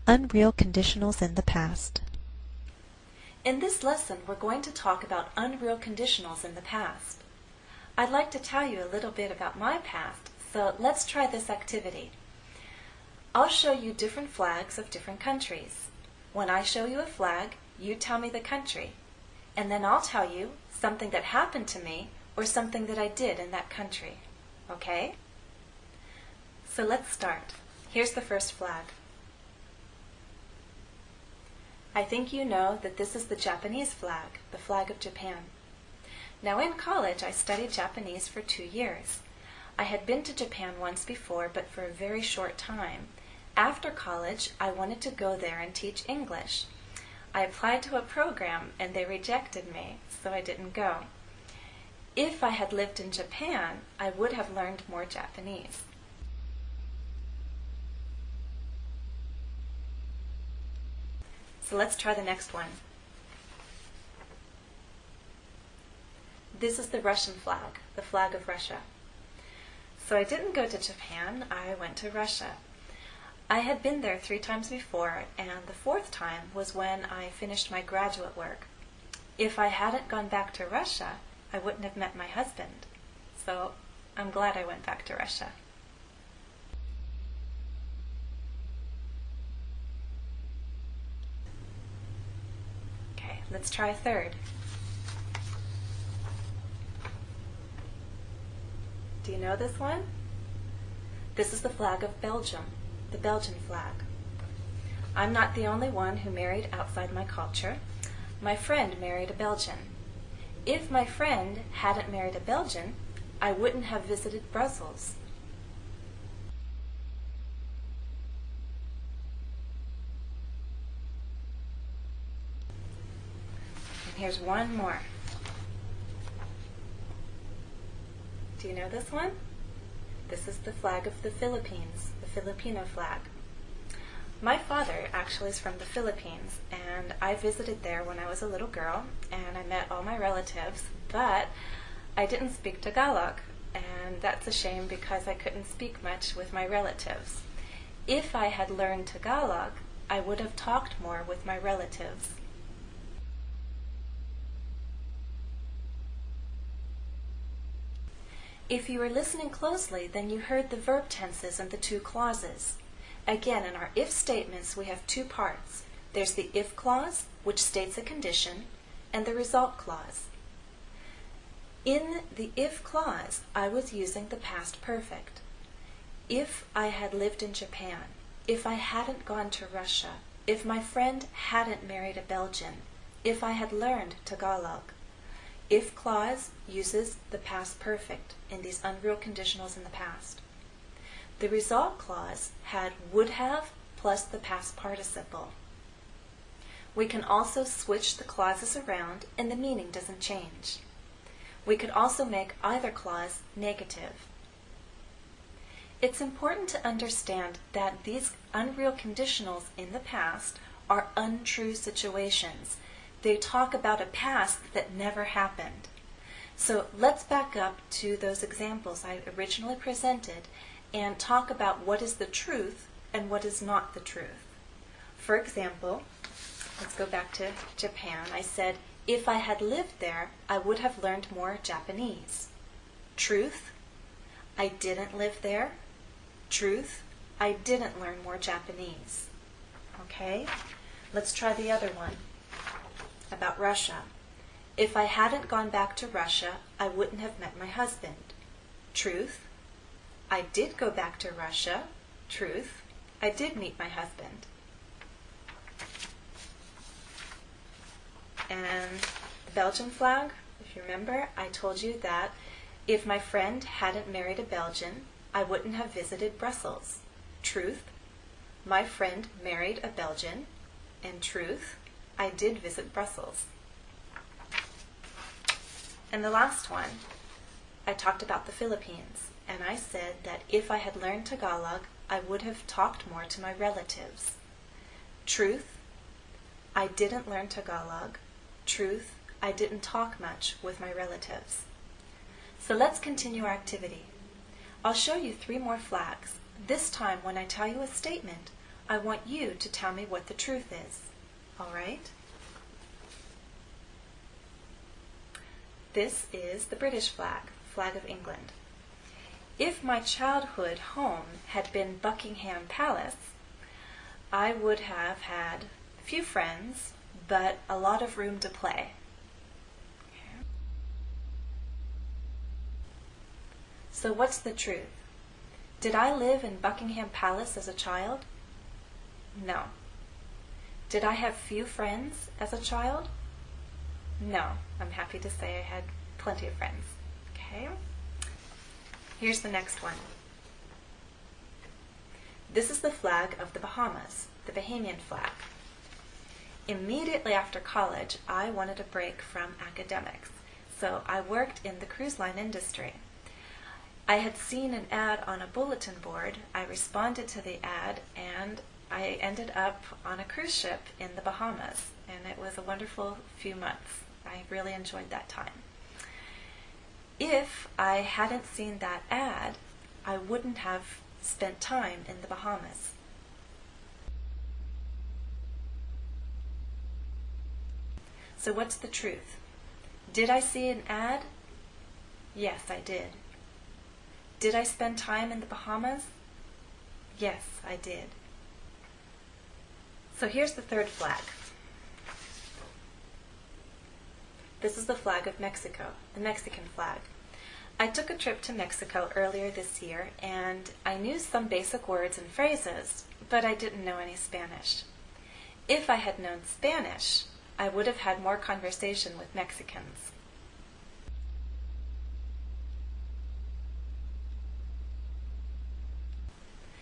Unreal conditionals in the past. In this lesson, we're going to talk about unreal conditionals in the past. I'd like to tell you a little bit about my past, so let's try this activity. I'll show you different flags of different countries. When I show you a flag, you tell me the country, and then I'll tell you something that happened to me or something that I did in that country. Okay? So let's start. Here's the first flag. I think you know that this is the Japanese flag, the flag of Japan. Now in college I studied Japanese for 2 years. I had been to Japan once before, but for a very short time. After college I wanted to go there and teach English. I applied to a program and they rejected me, so I didn't go. If I had lived in Japan, I would have learned more Japanese. So let's try the next one. This is the Russian flag, the flag of Russia. So I didn't go to Japan, I went to Russia. I had been there 3 times before, and the 4th time was when I finished my graduate work. If I hadn't gone back to Russia, I wouldn't have met my husband. So I'm glad I went back to Russia. Let's try a third. Do you know this one? This is the flag of Belgium, the Belgian flag. I'm not the only one who married outside my culture. My friend married a Belgian. If my friend hadn't married a Belgian, I wouldn't have visited Brussels. Here's one more. Do you know this one? This is the flag of the Philippines, the Filipino flag. My father actually is from the Philippines, and I visited there when I was a little girl, and I met all my relatives, but I didn't speak Tagalog, and that's a shame because I couldn't speak much with my relatives. If I had learned Tagalog, I would have talked more with my relatives. If you were listening closely, then you heard the verb tenses and the 2 clauses. Again, in our if statements, we have 2 parts. There's the if clause, which states a condition, and the result clause. In the if clause, I was using the past perfect. If I had lived in Japan, if I hadn't gone to Russia, if my friend hadn't married a Belgian, if I had learned Tagalog. If clause uses the past perfect in these unreal conditionals in the past. The result clause had would have plus the past participle. We can also switch the clauses around and the meaning doesn't change. We could also make either clause negative. It's important to understand that these unreal conditionals in the past are untrue situations. They talk about a past that never happened. So let's back up to those examples I originally presented and talk about what is the truth and what is not the truth. For example, let's go back to Japan. I said, if I had lived there, I would have learned more Japanese. Truth, I didn't live there. Truth, I didn't learn more Japanese. Okay, let's try the other one. About Russia. If I hadn't gone back to Russia, I wouldn't have met my husband. Truth, I did go back to Russia. Truth, I did meet my husband. And the Belgian flag, if you remember, I told you that if my friend hadn't married a Belgian, I wouldn't have visited Brussels. Truth, my friend married a Belgian. And truth, I did visit Brussels. And the last one, I talked about the Philippines, and I said that if I had learned Tagalog, I would have talked more to my relatives. Truth, I didn't learn Tagalog. Truth, I didn't talk much with my relatives. So let's continue our activity. I'll show you 3 more flags. This time, when I tell you a statement, I want you to tell me what the truth is. All right? This is the British flag, flag of England. If my childhood home had been Buckingham Palace, I would have had few friends, but a lot of room to play. Okay. So what's the truth? Did I live in Buckingham Palace as a child? No. Did I have few friends as a child? No. I'm happy to say I had plenty of friends. Okay. Here's the next one. This is the flag of the Bahamas, the Bahamian flag. Immediately after college, I wanted a break from academics, so I worked in the cruise line industry. I had seen an ad on a bulletin board, I responded to the ad, and I ended up on a cruise ship in the Bahamas, and it was a wonderful few months. I really enjoyed that time. If I hadn't seen that ad, I wouldn't have spent time in the Bahamas. So what's the truth? Did I see an ad? Yes, I did. Did I spend time in the Bahamas? Yes, I did. So here's the third flag. This is the flag of Mexico, the Mexican flag. I took a trip to Mexico earlier this year, and I knew some basic words and phrases, but I didn't know any Spanish. If I had known Spanish, I would have had more conversation with Mexicans.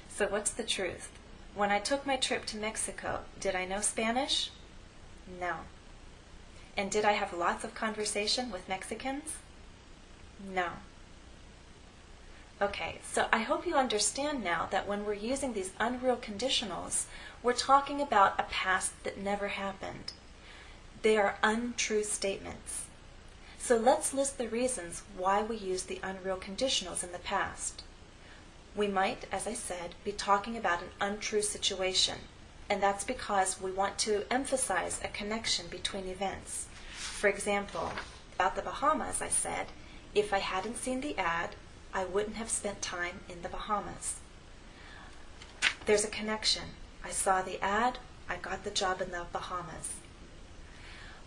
So what's the truth? When I took my trip to Mexico, did I know Spanish? No. And did I have lots of conversation with Mexicans? No. Okay, so I hope you understand now that when we're using these unreal conditionals, we're talking about a past that never happened. They are untrue statements. So let's list the reasons why we use the unreal conditionals in the past. We might, as I said, be talking about an untrue situation, and that's because we want to emphasize a connection between events. For example, about the Bahamas, I said, if I hadn't seen the ad, I wouldn't have spent time in the Bahamas. There's a connection. I saw the ad, I got the job in the Bahamas.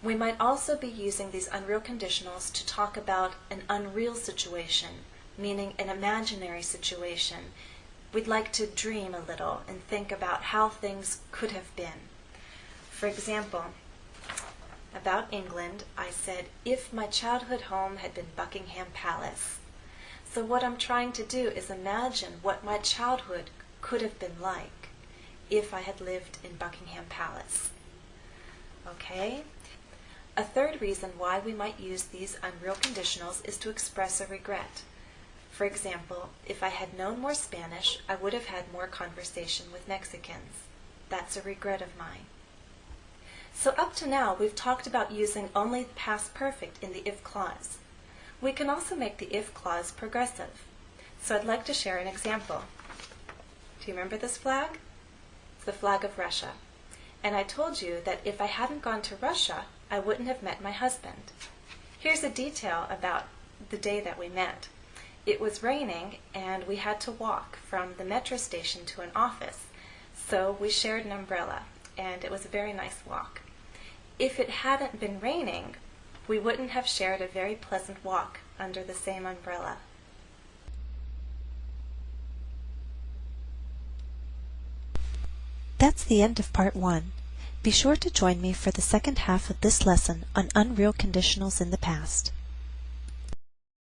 We might also be using these unreal conditionals to talk about an unreal situation, meaning an imaginary situation. We'd like to dream a little and think about how things could have been. For example, about England, I said, if my childhood home had been Buckingham Palace. So what I'm trying to do is imagine what my childhood could have been like if I had lived in Buckingham Palace. Okay? A third reason why we might use these unreal conditionals is to express a regret. For example, if I had known more Spanish, I would have had more conversation with Mexicans. That's a regret of mine. So up to now, we've talked about using only the past perfect in the if clause. We can also make the if clause progressive. So I'd like to share an example. Do you remember this flag? It's the flag of Russia. And I told you that if I hadn't gone to Russia, I wouldn't have met my husband. Here's a detail about the day that we met. It was raining, and we had to walk from the metro station to an office. So we shared an umbrella, and it was a very nice walk. If it hadn't been raining, we wouldn't have shared a very pleasant walk under the same umbrella. That's the end of part 1. Be sure to join me for the second half of this lesson on unreal conditionals in the past.